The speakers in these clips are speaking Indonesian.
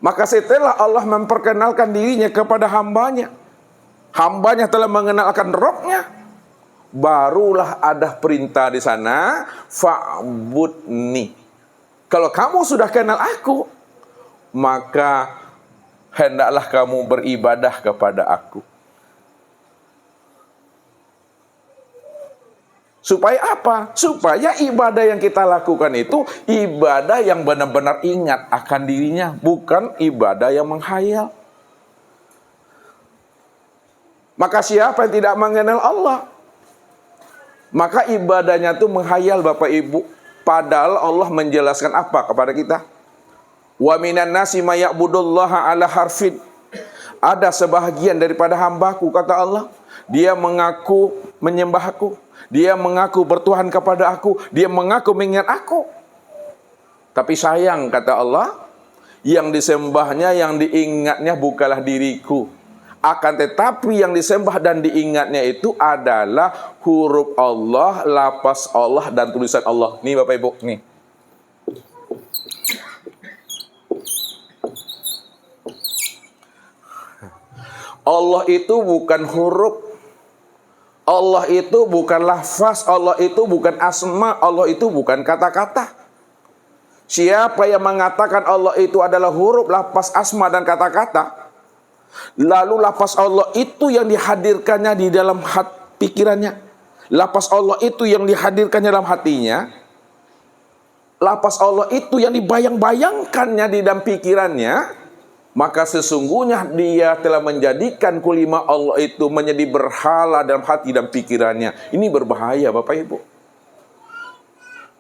Maka setelah Allah memperkenalkan dirinya kepada hambanya, hambanya telah mengenalkan Rabbnya, barulah ada perintah di sana, fa'budni. Kalau kamu sudah kenal aku, maka hendaklah kamu beribadah kepada aku. Supaya apa? Supaya ibadah yang kita lakukan itu ibadah yang benar-benar ingat akan dirinya, bukan ibadah yang menghayal. Maka siapa yang tidak mengenal Allah, maka ibadahnya itu menghayal, Bapak Ibu. Padahal Allah menjelaskan apa kepada kita? Wa minan nasi may ya'budullaha ala harfin. Ada sebahagian daripada hambaku, kata Allah, dia mengaku menyembahku, dia mengaku bertuhan kepada aku, dia mengaku mengingat aku. Tapi sayang, kata Allah, yang disembahnya, yang diingatnya bukanlah diriku. Akan tetapi yang disembah dan diingatnya itu adalah huruf Allah, lafaz Allah, dan tulisan Allah. Nih Bapak Ibu, nih. Allah itu bukan huruf, Allah itu bukan lafaz, Allah itu bukan asma, Allah itu bukan kata-kata. Siapa yang mengatakan Allah itu adalah huruf, lafaz, asma, dan kata-kata, lalu lafaz Allah itu yang dihadirkannya di dalam pikirannya, lafaz Allah itu yang dihadirkannya dalam hatinya, lafaz Allah itu yang dibayang-bayangkannya di dalam pikirannya, maka sesungguhnya dia telah menjadikan kulima Allah itu menjadi berhala dalam hati dan pikirannya. Ini berbahaya, Bapak Ibu.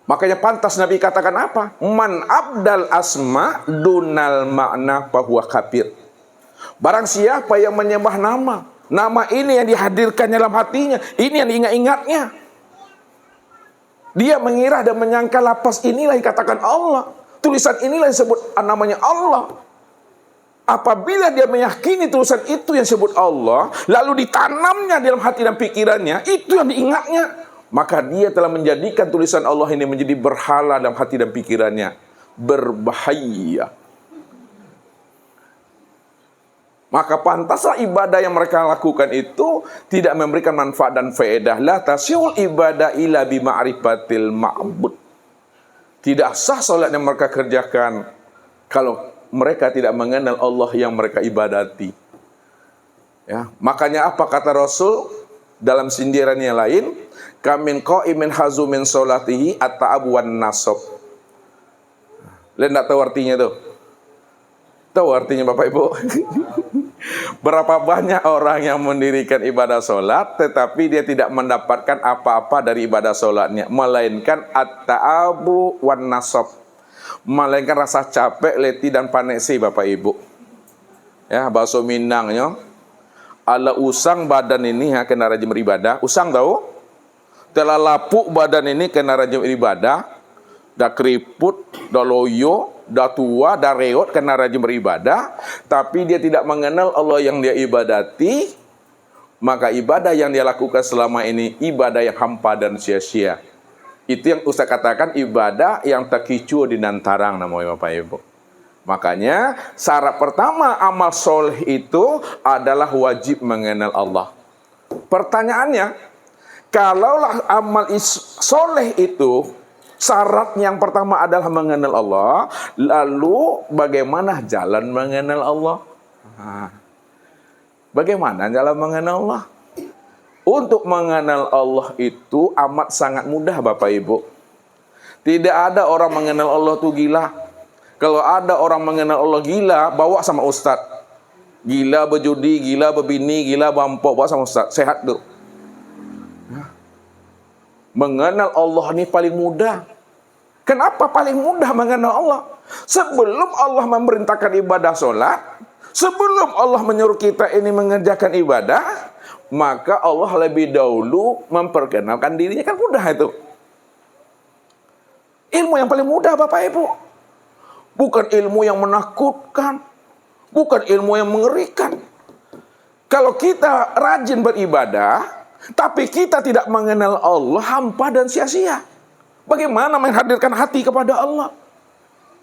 Makanya pantas Nabi katakan apa? Man abdal asma dunal makna fahuwa kafir. Barang siapa yang menyembah nama, nama ini yang dihadirkan dalam hatinya, ini yang diingat-ingatnya, dia mengira dan menyangka lapas inilah yang katakan Allah, tulisan inilah yang sebut namanya Allah. Apabila dia meyakini tulisan itu yang sebut Allah, lalu ditanamnya dalam hati dan pikirannya, itu yang diingatnya, maka dia telah menjadikan tulisan Allah ini menjadi berhala dalam hati dan pikirannya. Berbahaya. Maka pantaslah ibadah yang mereka lakukan itu tidak memberikan manfaat dan faedah. La tasyul ibadah ila bima'rifatil ma'bud. Tidak sah salat yang mereka kerjakan kalau mereka tidak mengenal Allah yang mereka ibadati. Ya, makanya apa kata Rasul dalam sindiran yang lain? Kamin qaimin hazumin solatihi at-ta'ab wan nasab. Lihat tak tahu artinya tuh? Tahu artinya Bapak Ibu? Berapa banyak orang yang mendirikan ibadah solat, tetapi dia tidak mendapatkan apa-apa dari ibadah solatnya, melainkan at-ta'abu wan nasab, melainkan rasa capek, letih, dan panesi, Bapak Ibu. Ya, bahasa Minangnya, ala usang badan ini ya, kena rajin beribadah. Usang tahu? Telah lapuk badan ini kena rajin beribadah. Dah keriput, dah loyo, dah tua, dah reot kena rajin beribadah. Tapi dia tidak mengenal Allah yang dia ibadati. Maka ibadah yang dia lakukan selama ini ibadah yang hampa dan sia-sia. Itu yang Ustaz katakan ibadah yang terkicu di nantarang, namanya Bapak Ibu. Makanya syarat pertama amal soleh itu adalah wajib mengenal Allah. Pertanyaannya, kalaulah amal soleh itu syarat yang pertama adalah mengenal Allah, lalu bagaimana jalan mengenal Allah? Bagaimana jalan mengenal Allah? Untuk mengenal Allah itu amat sangat mudah, Bapak Ibu. Tidak ada orang mengenal Allah itu gila. Kalau ada orang mengenal Allah gila, bawa sama ustaz. Gila berjudi, gila berbini, gila bampok, bawa sama ustaz. Sehat tuh. Mengenal Allah ini paling mudah. Kenapa paling mudah mengenal Allah? Sebelum Allah memerintahkan ibadah solat, sebelum Allah menyuruh kita ini mengerjakan ibadah, maka Allah lebih dahulu memperkenalkan dirinya. Kan mudah itu. Ilmu yang paling mudah, Bapak Ibu. Bukan ilmu yang menakutkan, bukan ilmu yang mengerikan. Kalau kita rajin beribadah, tapi kita tidak mengenal Allah, hampa dan sia-sia. Bagaimana menghadirkan hati kepada Allah?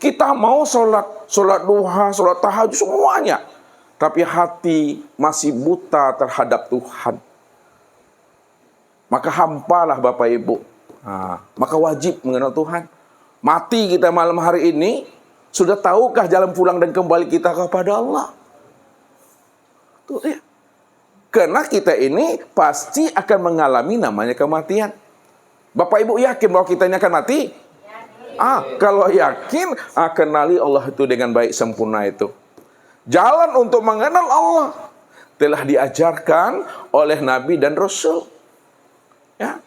Kita mau sholat duha, sholat tahajud, semuanya. Tapi hati masih buta terhadap Tuhan. Maka hampalah Bapak Ibu. Maka wajib mengenal Tuhan. Mati kita malam hari ini, sudah tahukah jalan pulang dan kembali kita kepada Allah? Tuh ya. Karena kita ini pasti akan mengalami namanya kematian. Bapak Ibu yakin bahwa kita ini akan mati? Kalau yakin, kenali Allah itu dengan baik sempurna itu. Jalan untuk mengenal Allah telah diajarkan oleh Nabi dan Rasul. Ya.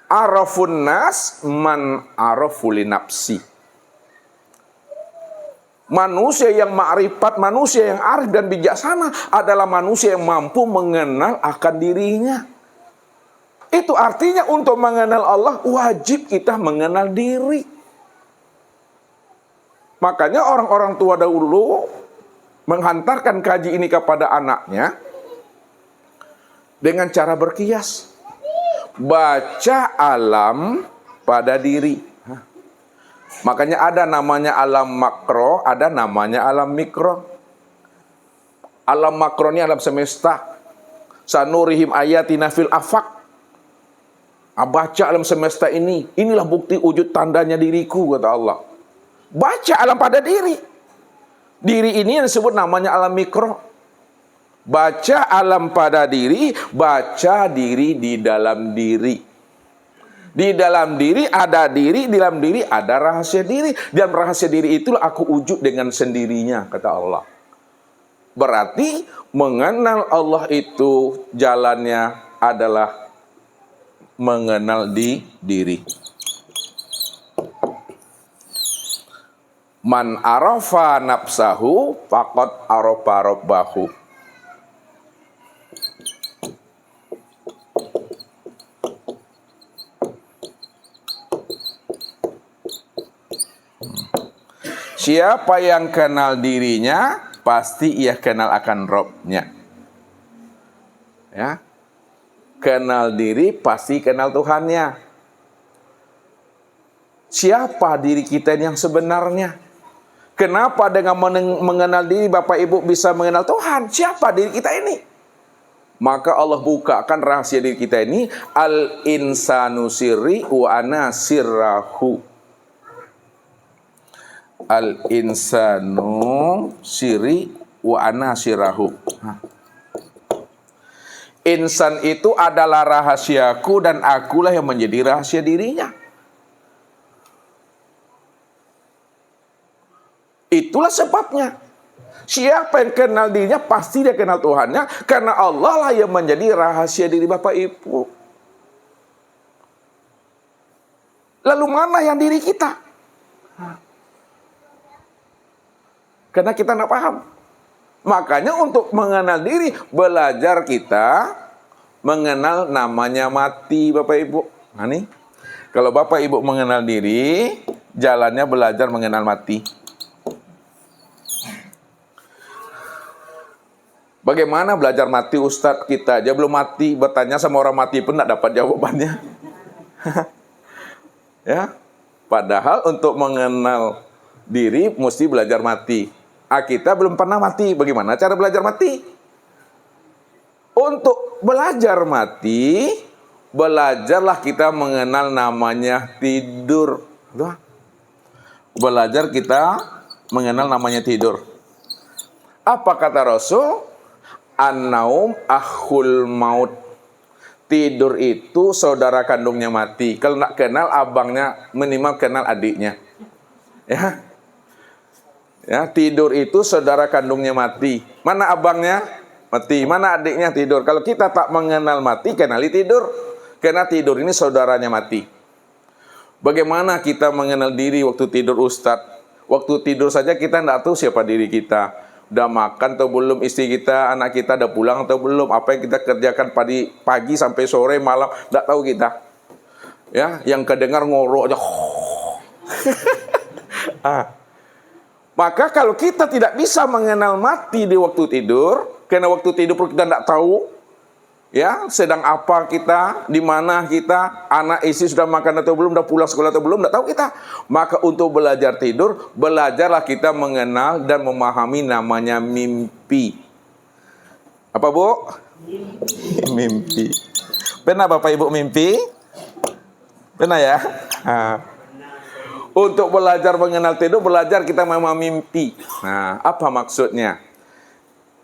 Arafun nas man arafu li nafsi. Manusia yang ma'rifat, manusia yang arif dan bijaksana adalah manusia yang mampu mengenal akan dirinya. Itu artinya untuk mengenal Allah wajib kita mengenal diri. Makanya orang-orang tua dahulu menghantarkan kaji ini kepada anaknya dengan cara berkias. Baca alam pada diri. Makanya ada namanya alam makro, ada namanya alam mikro. Alam makro ini alam semesta. Sanurihim ayatina fil afaq. Baca alam semesta ini. Inilah bukti wujud tandanya diriku, kata Allah. Baca alam pada diri. Diri ini yang disebut namanya alam mikro. Baca alam pada diri, baca diri di dalam diri. Di dalam diri ada diri, di dalam diri ada rahasia diri. Dan rahasia diri itulah aku wujud dengan sendirinya, kata Allah. Berarti mengenal Allah itu jalannya adalah mengenal di diri. Man arafa nafsahu faqad arafa rabbahu. Siapa yang kenal dirinya, pasti ia kenal akan Robnya. Ya. Kenal diri, pasti kenal Tuhannya. Siapa diri kita yang sebenarnya? Kenapa dengan mengenal diri Bapak Ibu bisa mengenal Tuhan? Siapa diri kita ini? Maka Allah bukakan rahasia diri kita ini. Al-insanu sirri wa ana sirrahu. Al-insanu sirri wa ana sirrahu. Insan itu adalah rahasiaku dan akulah yang menjadi rahasia dirinya. Itulah sebabnya. Siapa yang kenal dirinya pasti dia kenal Tuhannya. Karena Allah lah yang menjadi rahasia diri Bapak Ibu. Lalu mana yang diri kita? Karena kita tidak paham. Makanya untuk mengenal diri, belajar kita mengenal namanya mati, Bapak Ibu. Nah nih, kalau Bapak Ibu mengenal diri, jalannya belajar mengenal mati. Bagaimana belajar mati, Ustadz? Kita aja belum mati, bertanya sama orang mati pun tidak dapat jawabannya. Ya, padahal untuk mengenal diri mesti belajar mati. Kita belum pernah mati. Bagaimana cara belajar mati? Untuk belajar mati, belajarlah kita mengenal namanya tidur. Belajar kita mengenal namanya tidur. Apa kata Rasul? An-naum akhul maut. Tidur itu saudara kandungnya mati. Kalau nak kenal abangnya, minimal kenal adiknya. Ya, tidur itu saudara kandungnya mati. Mana abangnya? Mati. Mana adiknya? Tidur. Kalau kita tak mengenal mati, kenali tidur. Karena tidur ini saudaranya mati. Bagaimana kita mengenal diri waktu tidur, Ustadz? Waktu tidur saja kita tidak tahu siapa diri kita. Udah makan atau belum istri kita, anak kita udah pulang atau belum, apa yang kita kerjakan pagi sampai sore malam, tidak tahu kita. Ya, yang kedengar ngorok aja. Maka kalau kita tidak bisa mengenal mati di waktu tidur, karena waktu tidur kita tidak tahu, Ya, sedang apa kita, di mana kita, anak istri sudah makan atau belum, sudah pulang sekolah atau belum, tidak tahu kita. Maka untuk belajar tidur, belajarlah kita mengenal dan memahami namanya mimpi. Apa Bu? Mimpi. Pernah Bapak Ibu mimpi? Pernah ya? Nah, untuk belajar mengenal tidur, belajar kita memahami mimpi. Nah, apa maksudnya?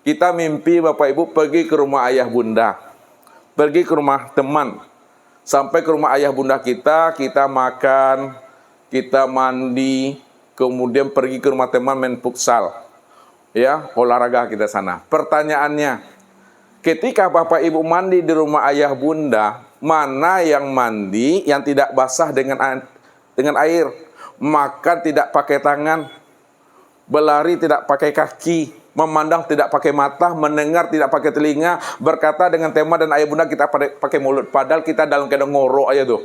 Kita mimpi Bapak Ibu pergi ke rumah ayah bunda, pergi ke rumah teman, sampai ke rumah ayah bunda kita makan, kita mandi, kemudian pergi ke rumah teman main futsal, ya, olahraga kita sana. Pertanyaannya, ketika Bapak Ibu mandi di rumah ayah bunda, mana yang mandi yang tidak basah dengan air, makan tidak pakai tangan, berlari tidak pakai kaki, memandang tidak pakai mata, mendengar tidak pakai telinga, berkata dengan tema dan ayah bunda kita pakai mulut, padahal kita dalam keadaan ngorok aja tuh.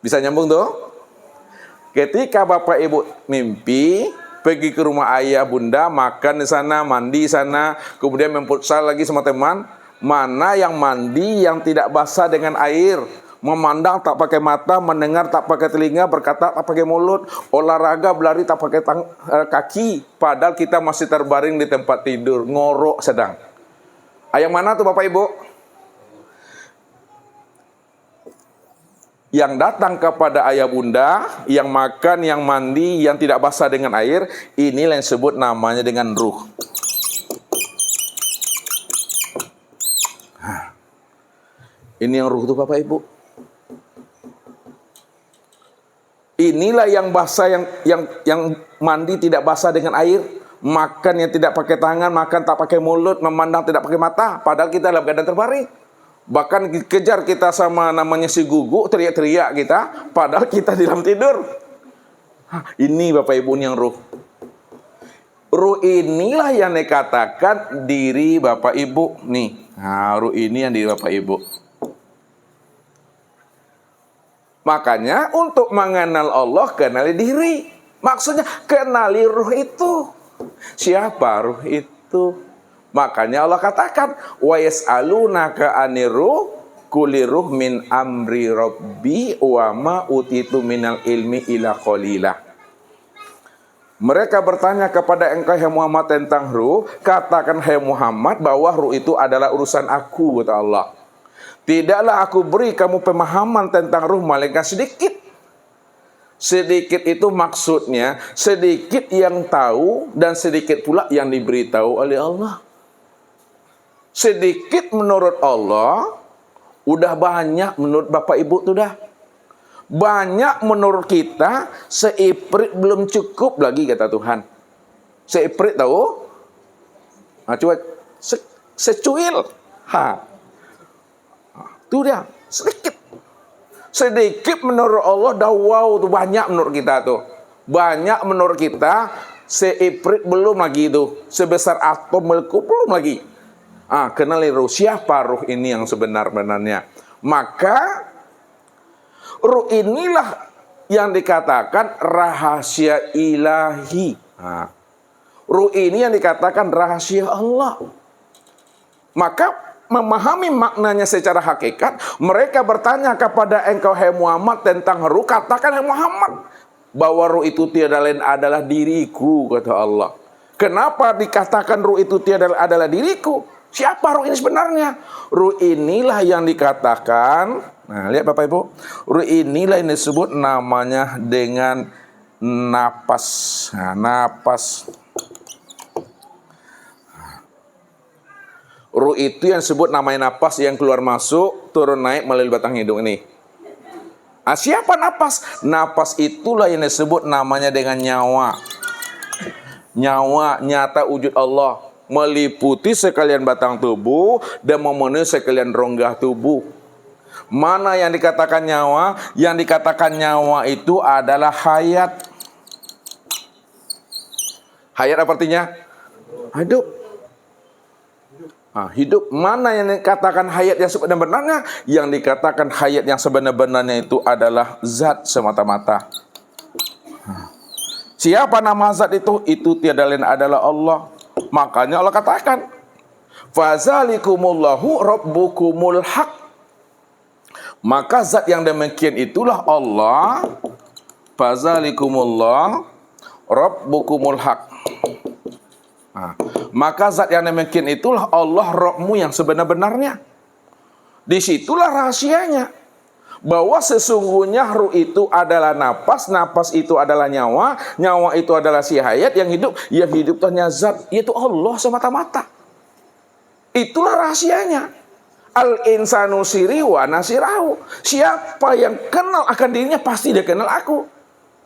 Bisa nyambung tuh? Ketika Bapak Ibu mimpi pergi ke rumah ayah bunda, makan di sana, mandi di sana, kemudian main futsal lagi sama teman, mana yang mandi yang tidak basah dengan air, memandang tak pakai mata, mendengar tak pakai telinga, berkata tak pakai mulut, olahraga berlari tak pakai kaki, padahal kita masih terbaring di tempat tidur, ngorok sedang. Yang mana tuh Bapak Ibu? Yang datang kepada ayah bunda, yang makan, yang mandi, yang tidak basah dengan air, inilah yang disebut namanya dengan ruh. Ini yang ruh tuh Bapak Ibu. Inilah yang basah, yang mandi tidak basah dengan air, makan yang tidak pakai tangan, makan tak pakai mulut, memandang tidak pakai mata, padahal kita dalam keadaan terbaring. Bahkan kejar kita sama namanya si gugu, teriak-teriak kita, padahal kita di dalam tidur. Ini Bapak Ibu yang ruh. Ruh inilah yang dikatakan diri Bapak Ibu nih. Nah, ruh ini yang diri Bapak Ibu. Makanya untuk mengenal Allah, kenali diri. Maksudnya kenali ruh itu. Siapa ruh itu? Makanya Allah katakan, wa yas'alunaka 'anir ruh quli ruh min amri rabbi wa ma utitu minal ilmi ila qalila. Mereka bertanya kepada engkau hai Muhammad tentang ruh, katakan hai Muhammad bahwa ruh itu adalah urusan aku, kata Allah. Tidaklah aku beri kamu pemahaman tentang ruh malaikat sedikit. Sedikit itu maksudnya sedikit yang tahu dan sedikit pula yang diberitahu oleh Allah. Sedikit menurut Allah, udah banyak menurut Bapak Ibu tuh dah. Banyak menurut kita, seiprit belum cukup lagi kata Tuhan. Seiprit tahu? Nah, coba secuil. Itu dia, sedikit. Sedikit menurut Allah, dah wow, tuh banyak menurut kita tuh. Banyak menurut kita, seiprit belum lagi itu. Sebesar atom molekul belum lagi. Kenali ruh. Siapa ruh ini yang sebenar-benarnya? Maka, ruh inilah yang dikatakan rahasia ilahi. Ruh ini yang dikatakan rahasia Allah. Maka, memahami maknanya secara hakikat, mereka bertanya kepada engkau hai Muhammad tentang ruh, katakan hai Muhammad bahwa ruh itu tiada lain adalah diriku, kata Allah. Kenapa dikatakan ruh itu tiada adalah diriku? Siapa ruh ini sebenarnya? Ruh inilah yang dikatakan, nah lihat Bapak Ibu, ruh inilah yang disebut namanya dengan napas. Napas. Ruh itu yang disebut namanya napas yang keluar masuk, turun naik melalui batang hidung ini. Siapa napas? Napas itulah yang disebut namanya dengan nyawa. Nyawa, nyata wujud Allah. Meliputi sekalian batang tubuh dan memenuhi sekalian rongga tubuh. Mana yang dikatakan nyawa? Yang dikatakan nyawa itu adalah hayat. Hayat apa artinya? Hidup. Hidup. Mana yang dikatakan hayat yang sebenarnya? Yang dikatakan hayat yang sebenarnya itu adalah zat semata-mata. Siapa nama zat itu? Itu tiada lain adalah Allah. Makanya Allah katakan, Fazalikumullahu rabbukumul haq. Maka zat yang demikian itulah Allah. Fazalikumullah rabbukumul haq. Maka zat yang demikian itulah Allah Rabbmu yang sebenar-benarnya. Disitulah rahasianya, bahwa sesungguhnya ruh itu adalah napas, napas itu adalah nyawa, nyawa itu adalah si hayat, yang hidup itu hanya zat, yaitu Allah semata-mata. Itulah rahasianya. Al-insanu siri wa nasirahu. Siapa yang kenal akan dirinya, pasti dia kenal aku.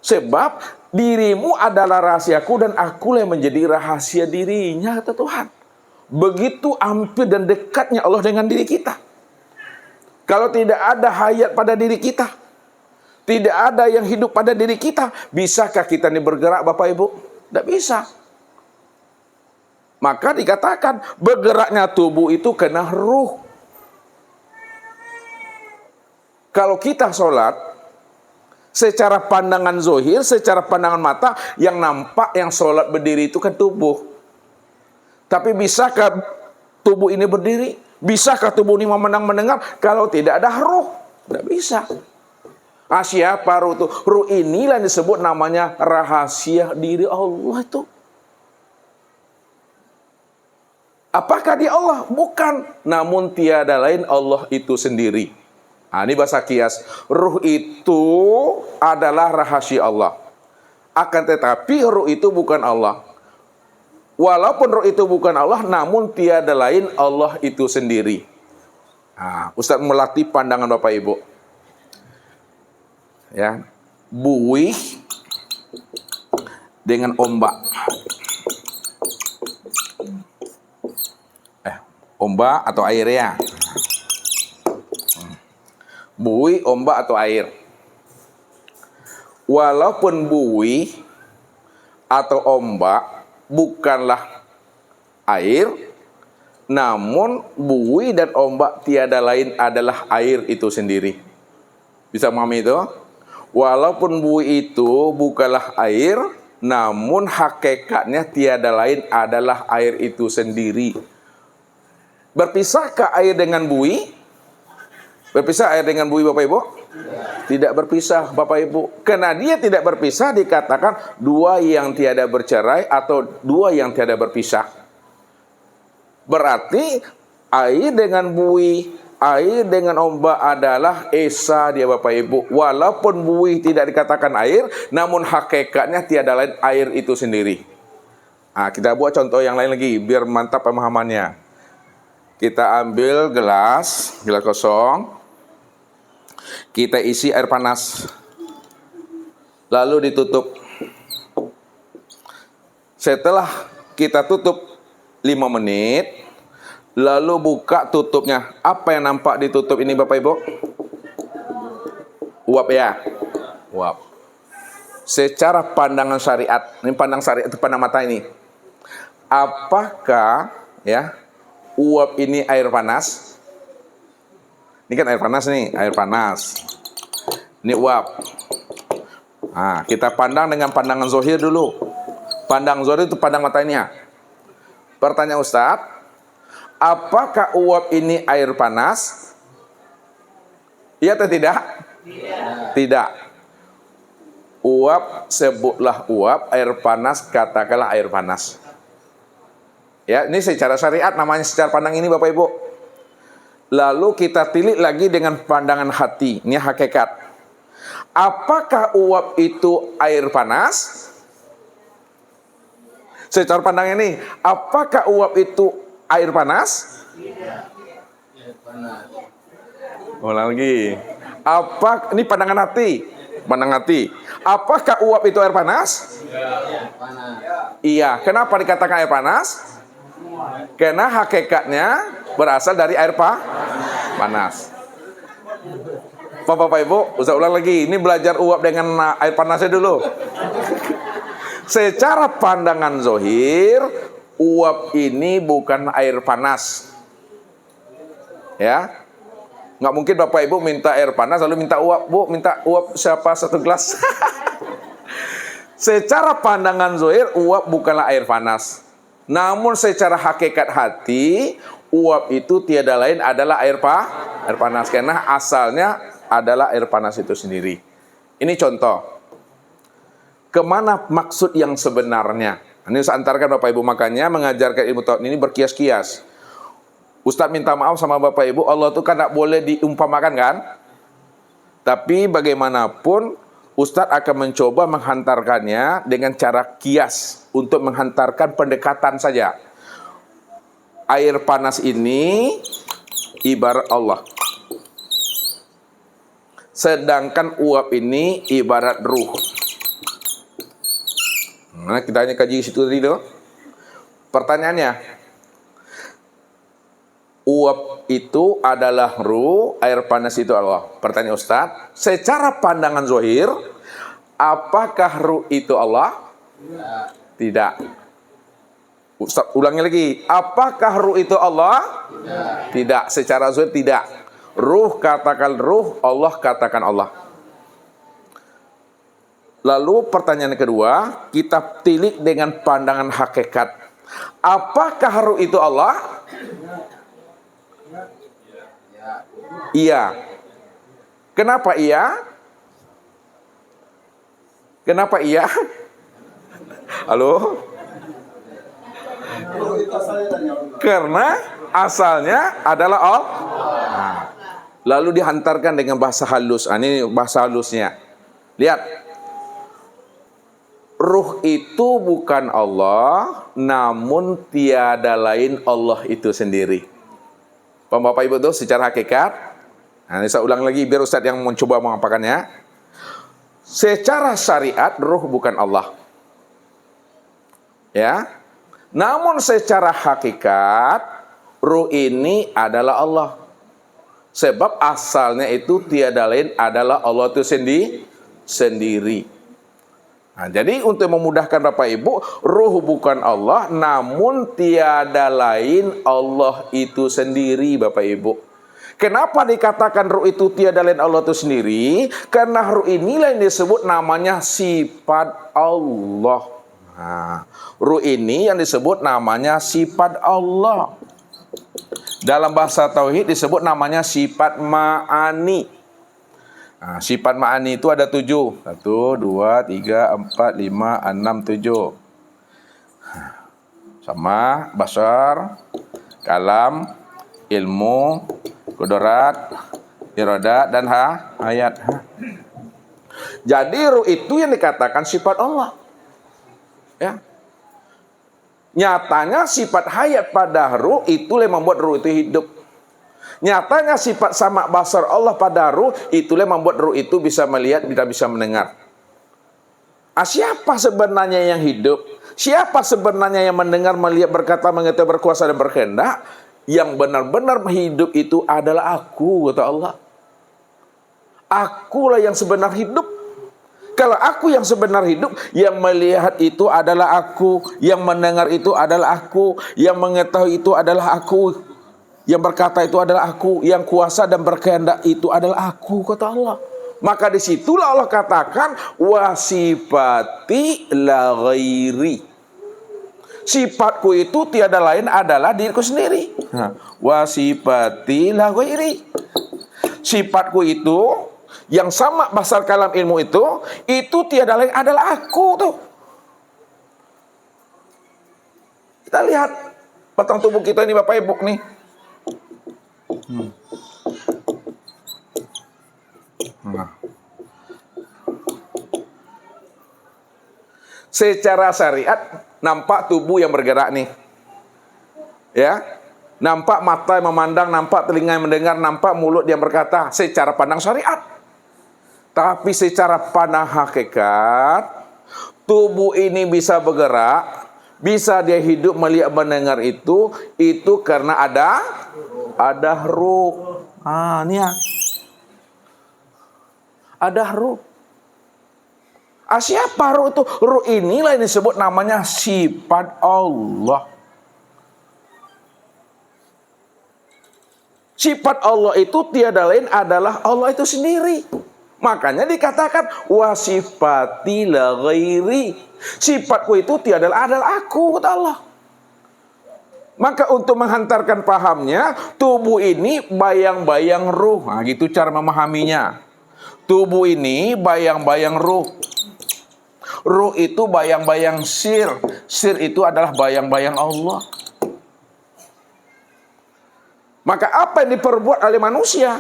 Sebab dirimu adalah rahasiaku dan akulah yang menjadi rahasia dirinya, kata Tuhan. Begitu hampir dan dekatnya Allah dengan diri kita. Kalau tidak ada hayat pada diri kita, tidak ada yang hidup pada diri kita, bisakah kita ini bergerak, Bapak Ibu? Tidak bisa. Maka dikatakan bergeraknya tubuh itu kena ruh. Kalau kita sholat, secara pandangan zohir, secara pandangan mata, yang nampak yang sholat berdiri itu kan tubuh. Tapi bisakah tubuh ini berdiri? Bisakah tubuh ini memandang mendengar kalau tidak ada ruh? Tidak bisa. Siapa ruh itu? Ruh inilah yang disebut namanya rahasia diri Allah itu. Apakah dia Allah? Bukan. Namun tiada lain Allah itu sendiri. Ini bahasa kias. Ruh itu adalah rahasia Allah. Akan tetapi ruh itu bukan Allah. Walaupun roh itu bukan Allah, namun tiada lain Allah itu sendiri. Ustaz melatih pandangan Bapak Ibu. Ya, buih dengan ombak. Ombak atau air ya. Buih, ombak atau air. Walaupun buih atau ombak bukanlah air, namun buih dan ombak tiada lain adalah air itu sendiri. Bisa memahami itu? Walaupun buih itu bukanlah air, namun hakikatnya tiada lain adalah air itu sendiri. Berpisahkah air dengan buih? Berpisah air dengan buih, Bapak Ibu? Tidak berpisah, Bapak Ibu. Karena dia tidak berpisah, dikatakan dua yang tiada bercerai atau dua yang tiada berpisah. Berarti air dengan buih, air dengan ombak adalah esa dia, Bapak Ibu. Walaupun buih tidak dikatakan air, namun hakikatnya tiada lain air itu sendiri. Kita buat contoh yang lain lagi biar mantap pemahamannya. Kita ambil gelas kosong. Kita isi air panas, lalu ditutup. Setelah kita tutup 5 menit, lalu buka tutupnya. Apa yang nampak ditutup ini, Bapak Ibu? Uap ya? Uap. Secara pandangan syariat, ini pandang syariat itu pandang mata ini. Apakah ya uap ini air panas? Ini kan air panas nih, air panas. Ini uap. Kita pandang dengan pandangan zohir dulu. Pandang zohir itu pandang mata ini ya. Pertanyaan Ustaz, apakah uap ini air panas? Iya atau tidak? Tidak. Uap sebutlah uap, air panas katakanlah air panas. Ya, ini secara syariat namanya secara pandang ini, Bapak Ibu. Lalu kita tilik lagi dengan pandangan hati. Ini hakikat. Apakah uap itu air panas? Secara pandang ini, apakah uap itu air panas? Tidak. Air panas. Ulang lagi. Ini pandangan hati. Pandangan hati. Apakah uap itu air panas? Iya. Panas. Iya. Kenapa dikatakan air panas? Karena hakikatnya berasal dari air panas. Bapak Ibu, usah ulang lagi. Ini belajar uap dengan air panasnya dulu. Secara pandangan zohir, uap ini bukan air panas. Ya, nggak mungkin Bapak Ibu minta air panas lalu minta uap. Bu, minta uap siapa 1 gelas? Secara pandangan zohir, uap bukanlah air panas. Namun secara hakikat hati, Uap itu tiada lain adalah air panas. Karena asalnya adalah air panas itu sendiri. Ini contoh. Kemana maksud yang sebenarnya? Ini saya antarkan Bapak Ibu, makanya mengajarkan ilmu tauhid ini berkias-kias. Ustadz minta maaf sama Bapak Ibu, Allah itu kan tidak boleh diumpamakan kan? Tapi bagaimanapun Ustadz akan mencoba menghantarkannya dengan cara kias untuk menghantarkan pendekatan saja. Air panas ini ibarat Allah. Sedangkan uap ini ibarat ruh. Nah, kita hanya kaji situ tadi loh. Pertanyaannya, uap itu adalah ruh, air panas itu Allah. Pertanyaan Ustaz, secara pandangan zahir, apakah ruh itu Allah? Tidak. Ustaz ulangi lagi, apakah ruh itu Allah? Tidak. Secara zahir tidak. Ruh katakan ruh, Allah katakan Allah. Lalu pertanyaan kedua, kita tilik dengan pandangan hakikat. Apakah ruh itu Allah? Iya. Kenapa iya? Kenapa iya? Halo? Karena asalnya adalah Allah. Nah, lalu dihantarkan dengan bahasa halus. Ini bahasa halusnya. Lihat. Ruh itu bukan Allah, namun tiada lain Allah itu sendiri. Bapak Ibu itu secara hakikat. Nah, ini saya ulang lagi biar Ustaz yang mencoba mengapakannya. Secara syariat ruh bukan Allah. Ya. Namun secara hakikat ruh ini adalah Allah. Sebab asalnya itu tiada lain adalah Allah itu sendiri. Nah, jadi untuk memudahkan Bapak Ibu, ruh bukan Allah, namun tiada lain Allah itu sendiri, Bapak Ibu. Kenapa dikatakan ruh itu tiada lain Allah itu sendiri? Karena ruh inilah yang disebut namanya sifat Allah. Nah, ruh ini yang disebut namanya sifat Allah. Dalam bahasa tauhid disebut namanya sifat ma'ani. Nah, sifat ma'ani itu ada 7. 1, 2, 3, 4, 5, 6, 7. Sama basar, kalam, ilmu, kudurat, iradat, dan hayat. Jadi ruh itu yang dikatakan sifat Allah. Ya. Nyatanya sifat hayat pada ruh itulah yang membuat ruh itu hidup. Nyatanya sifat sama basar Allah pada ruh itulah yang membuat ruh itu bisa melihat, bisa mendengar. Siapa sebenarnya yang hidup? Siapa sebenarnya yang mendengar, melihat, berkata, mengetahui, berkuasa dan berkehendak? Yang benar-benar hidup itu adalah aku, kata Allah. Akulah yang sebenar hidup. Kalau aku yang sebenar hidup, yang melihat itu adalah aku, yang mendengar itu adalah aku, yang mengetahui itu adalah aku, yang berkata itu adalah aku, yang kuasa dan berkehendak itu adalah aku, kata Allah. Maka disitulah Allah katakan wasifati la ghairi. Sifatku itu tiada lain adalah diriku sendiri. Wasifati la ghairi. Sifatku itu yang sama basal kalam ilmu itu tiada lain adalah aku tuh. Kita lihat batang tubuh kita ini Bapak Ibu nih. Nah. Secara syariat nampak tubuh yang bergerak nih. Ya. Nampak mata yang memandang, nampak telinga yang mendengar, nampak mulut yang berkata secara pandang syariat. Tapi secara pandang hakikat, tubuh ini bisa bergerak, bisa dia hidup, melihat, mendengar itu karena ada ruh. Ini ya. Ada ruh. Siapa ruh itu? Ruh inilah yang disebut namanya sifat Allah. Sifat Allah itu tiada lain adalah Allah itu sendiri. Makanya dikatakan wasifati la ghairi. Sifatku itu tiada adalah aku, kata Allah. Maka untuk menghantarkan pahamnya, tubuh ini bayang-bayang ruh. Nah, gitu cara memahaminya. Tubuh ini bayang-bayang ruh. Ruh itu bayang-bayang sir. Sir itu adalah bayang-bayang Allah. Maka apa yang diperbuat oleh manusia,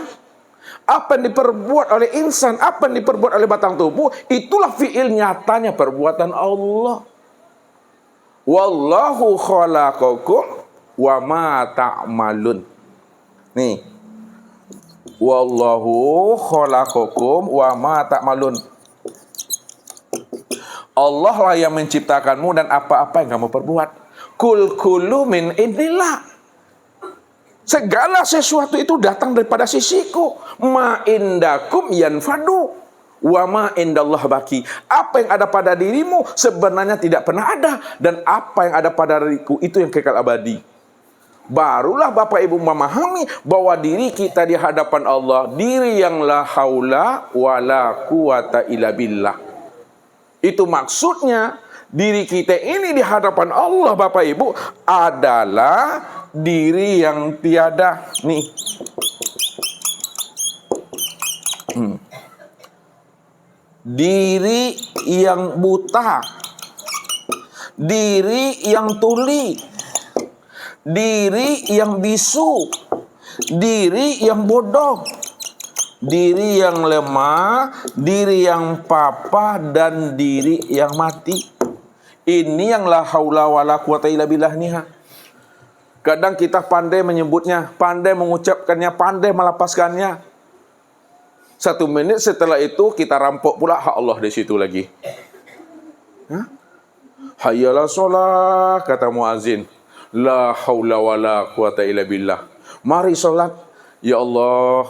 apa yang diperbuat oleh insan, apa yang diperbuat oleh batang tubuh, itulah fiil nyatanya perbuatan Allah. Wallahu khalaqakum wa ma ta'malun. Nih. Wallahu khalaqakum wa ma ta'malun. Allah lah yang menciptakanmu dan apa-apa yang kamu perbuat. Kul kullu min indillah. Segala sesuatu itu datang daripada sisiku. Ma indakum yanfadu wa ma indallah baki. Apa yang ada pada dirimu sebenarnya tidak pernah ada, dan apa yang ada pada diriku itu yang kekal abadi. Barulah Bapak Ibu memahami bahwa diri kita di hadapan Allah, diri yang la haula wala quwata illa billah. Itu maksudnya diri kita ini di hadapan Allah, Bapak Ibu, adalah diri yang tiada. Nih. Diri yang buta. Diri yang tuli. Diri yang bisu. Diri yang bodoh. Diri yang lemah, diri yang papa, dan diri yang mati. Ini yang la haula wala quwata illa billah niha. Kadang kita pandai menyebutnya, pandai mengucapkannya, pandai melepaskannya. 1 menit setelah itu kita rampok pula hak Allah di situ lagi. Hayyalah sholat, kata muazin. La haula wala quwata illa billah. Mari sholat. Ya Allah,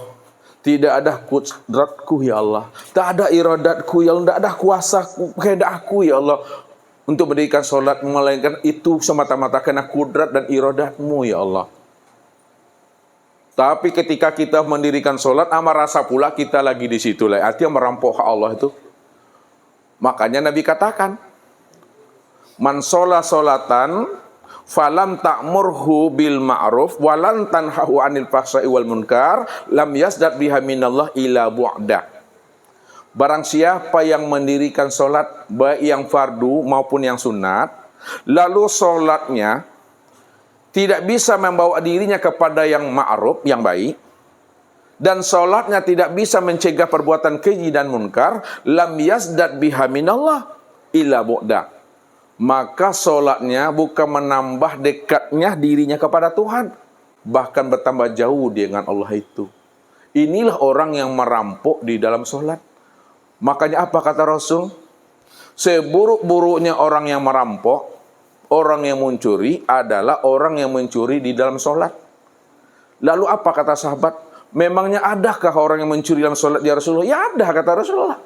tidak ada kudratku ya Allah, tak ada iradatku ya Allah, tak ada kuasaku, kehendakku ya Allah untuk mendirikan sholat, melainkan itu semata-mata karena kudrat dan iradatmu ya Allah. Tapi ketika kita mendirikan sholat, rasa pula kita lagi di situ lah, artinya merampok hak Allah itu. Makanya Nabi katakan, man sholat sholatan falam ta'murhu bil ma'ruf walan tanhahu anil fahsya'i wal munkar lam yasdad biha minallah ila bu'da. Barang siapa yang mendirikan solat, baik yang fardu maupun yang sunat, lalu solatnya tidak bisa membawa dirinya kepada yang ma'ruf, yang baik, dan solatnya tidak bisa mencegah perbuatan keji dan munkar, lam yasdad biha minallah ila bu'da. Maka solatnya bukan menambah dekatnya dirinya kepada Tuhan, bahkan bertambah jauh dengan Allah itu. Inilah orang yang merampok di dalam solat. Makanya apa kata Rasul? Seburuk-buruknya orang yang merampok, orang yang mencuri adalah orang yang mencuri di dalam solat. Lalu apa kata sahabat? Memangnya adakah orang yang mencuri dalam solat ya Rasulullah? Ya ada, kata Rasulullah.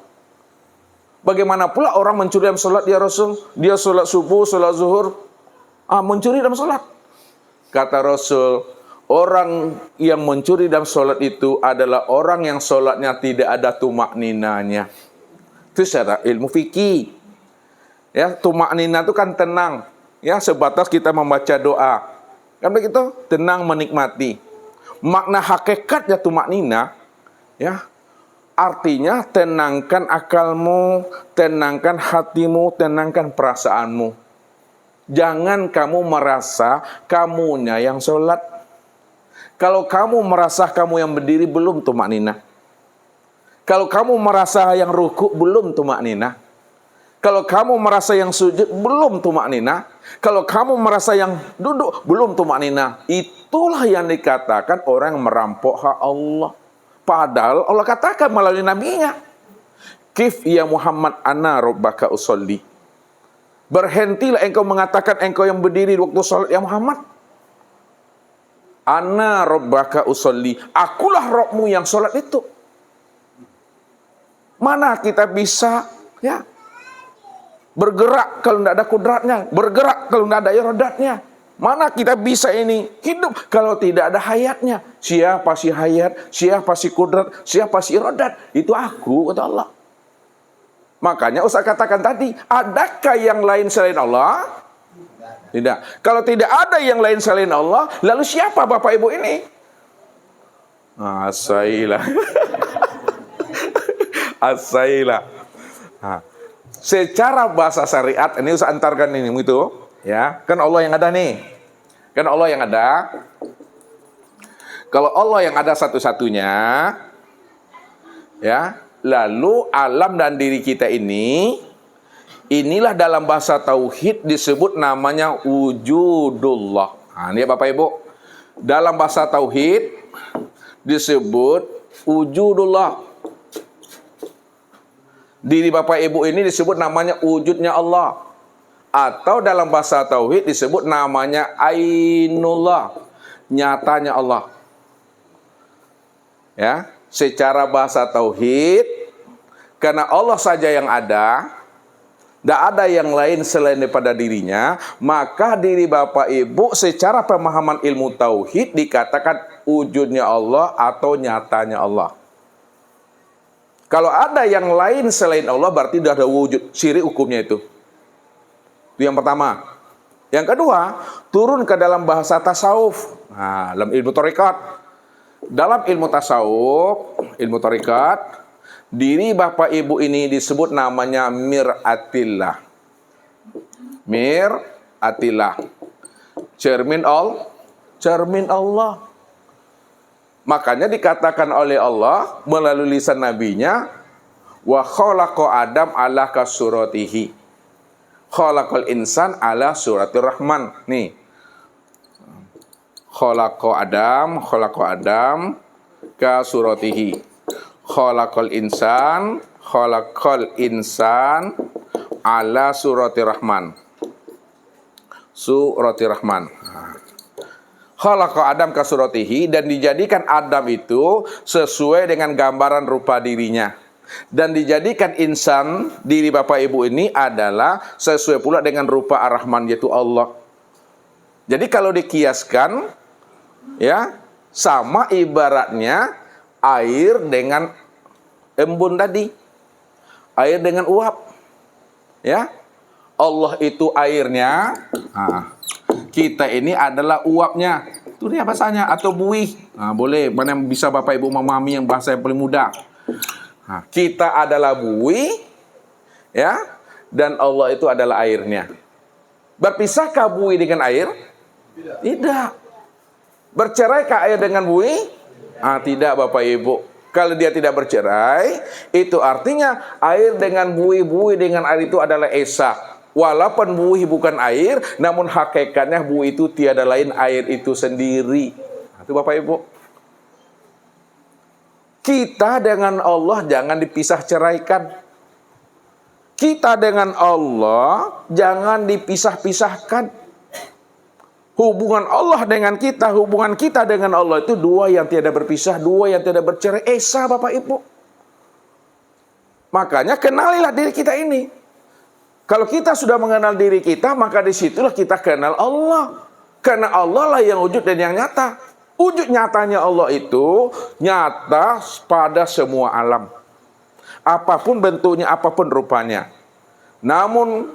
Bagaimana pula orang mencuri dalam solat ya Rasul? Dia solat subuh, solat zuhur, mencuri dalam solat. Kata Rasul, orang yang mencuri dalam solat itu adalah orang yang solatnya tidak ada tumak ninanya. Itu secara ilmu fikih. Ya, tumak nina itu kan tenang. Ya, sebatas kita membaca doa. Kan begitu? Tenang menikmati. Makna hakikatnya tumak nina, ya, artinya tenangkan akalmu, tenangkan hatimu, tenangkan perasaanmu. Jangan kamu merasa kamunya yang sholat. Kalau kamu merasa kamu yang berdiri, belum tumak nina. Kalau kamu merasa yang rukuk, belum tumak nina. Kalau kamu merasa yang sujud, belum tumak nina. Kalau kamu merasa yang duduk, belum tumak nina. Itulah yang dikatakan orang yang merampok hak Allah. Padahal Allah katakan melalui nabinya, Kif ya Muhammad ana rabbaka usolli. Berhentilah engkau mengatakan engkau yang berdiri di waktu salat ya Muhammad. Ana rabbaka usolli. Akulah Rabbmu yang salat itu. Mana kita bisa ya bergerak kalau tidak ada kudratnya, bergerak kalau tidak ada iradatnya. Mana kita bisa ini hidup kalau tidak ada hayatnya? Siapa si hayat? Siapa si kudrat? Siapa si iradat? Itu aku, kata Allah. Makanya Ustaz katakan tadi, adakah yang lain selain Allah? Tidak. Kalau tidak ada yang lain selain Allah, lalu siapa Bapak Ibu ini? Asailah. Asailah. Nah, secara bahasa syariat ini usah antarkan ini itu, ya. Kan Allah yang ada nih. Kan Allah yang ada. Kalau Allah yang ada satu-satunya, ya, lalu alam dan diri kita ini, inilah dalam bahasa tauhid disebut namanya wujudullah. Nah, ini ya Bapak Ibu. Dalam bahasa tauhid disebut wujudullah. Diri Bapak Ibu ini disebut namanya wujudnya Allah. Atau dalam bahasa tauhid disebut namanya ainullah, nyatanya Allah. Ya, secara bahasa tauhid, karena Allah saja yang ada, tidak ada yang lain selain daripada dirinya, maka diri Bapak Ibu secara pemahaman ilmu tauhid dikatakan wujudnya Allah atau nyatanya Allah. Kalau ada yang lain selain Allah berarti sudah ada wujud, syirik hukumnya itu. Itu yang pertama. Yang kedua, turun ke dalam bahasa tasawuf. Nah, dalam ilmu tarekat. Dalam ilmu tasawuf, ilmu tarekat, diri Bapak Ibu ini disebut namanya miratillah. Miratillah. Cermin Allah. Makanya dikatakan oleh Allah melalui lisan nabinya, wa khalaqa Adam ala kasuratihi. Khalaqal insan ala suratir rahman. Nih. Khalaqa Adam kasuratihi. Khalaqal insan ala suratir rahman. Suratir rahman. Khalaqa Adam kasuratihi, dan dijadikan Adam itu sesuai dengan gambaran rupa dirinya. Dan dijadikan insan, diri Bapak Ibu ini adalah sesuai pula dengan rupa Ar-Rahman, yaitu Allah. Jadi kalau dikiaskan, ya, sama ibaratnya air dengan embun tadi. Air dengan uap. Ya. Allah itu airnya. Nah, kita ini adalah uapnya. Itu dia bahasanya, atau buih. Nah, boleh, mana yang bisa Bapak Ibu memahami yang bahasa yang paling mudah. Nah, kita adalah buih, ya, dan Allah itu adalah airnya. Berpisahkah buih dengan air? Tidak. Berceraikah air dengan buih? Tidak Bapak Ibu. Kalau dia tidak bercerai, itu artinya air dengan buih dengan air itu adalah esa. Walaupun buih bukan air, namun hakikatnya buih itu tiada lain air itu sendiri. Itu Bapak Ibu. Kita dengan Allah jangan dipisah ceraikan. Kita dengan Allah jangan dipisah-pisahkan. Hubungan Allah dengan kita, hubungan kita dengan Allah itu dua yang tiada berpisah, dua yang tiada bercerai. Esa Bapak Ibu. Makanya kenalilah diri kita ini. Kalau kita sudah mengenal diri kita, maka disitulah kita kenal Allah. Karena Allah lah yang wujud dan yang nyata. Wujud nyatanya Allah itu nyata pada semua alam. Apapun bentuknya, apapun rupanya. Namun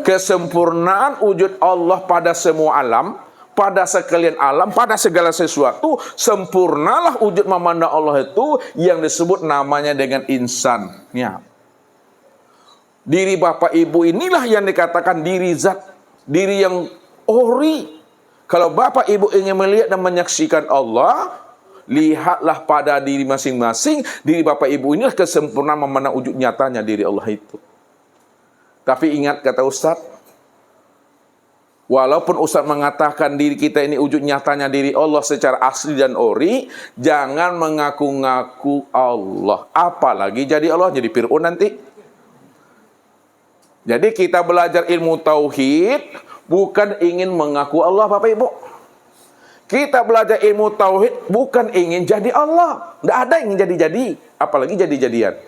kesempurnaan wujud Allah pada semua alam, pada sekalian alam, pada segala sesuatu, sempurnalah wujud memandang Allah itu yang disebut namanya dengan insan. Ya. Diri Bapak Ibu inilah yang dikatakan diri zat, diri yang ori. Kalau Bapak Ibu ingin melihat dan menyaksikan Allah, lihatlah pada diri masing-masing. Diri Bapak Ibu inilah kesempurnaan memandang wujud nyatanya diri Allah itu. Tapi ingat kata Ustaz, walaupun Ustaz mengatakan diri kita ini wujud nyatanya diri Allah secara asli dan ori, jangan mengaku-ngaku Allah. Apalagi jadi Allah, jadi Fir'aun nanti. Jadi kita belajar ilmu tauhid bukan ingin mengaku Allah Bapak Ibu. Kita belajar ilmu tauhid bukan ingin jadi Allah. Tidak ada yang jadi-jadi, apalagi jadi-jadian.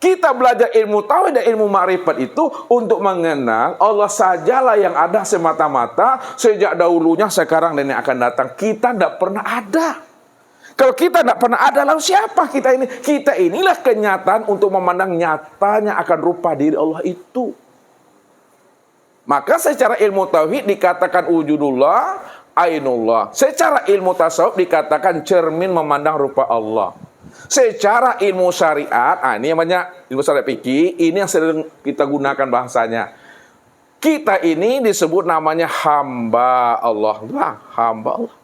Kita belajar ilmu tauhid dan ilmu ma'rifat itu untuk mengenal Allah sajalah yang ada semata-mata sejak dahulunya, sekarang dan yang akan datang. Kita tidak pernah ada. Kalau kita tidak pernah ada, lalu siapa kita ini? Kita inilah kenyataan untuk memandang nyatanya akan rupa diri Allah itu. Maka secara ilmu tauhid dikatakan wujudullah, ainullah. Secara ilmu tasawuf dikatakan cermin memandang rupa Allah. Secara ilmu syariat, ini yang banyak ilmu syariat fikih, ini yang sering kita gunakan bahasanya. Kita ini disebut namanya hamba Allah. Hamba Allah.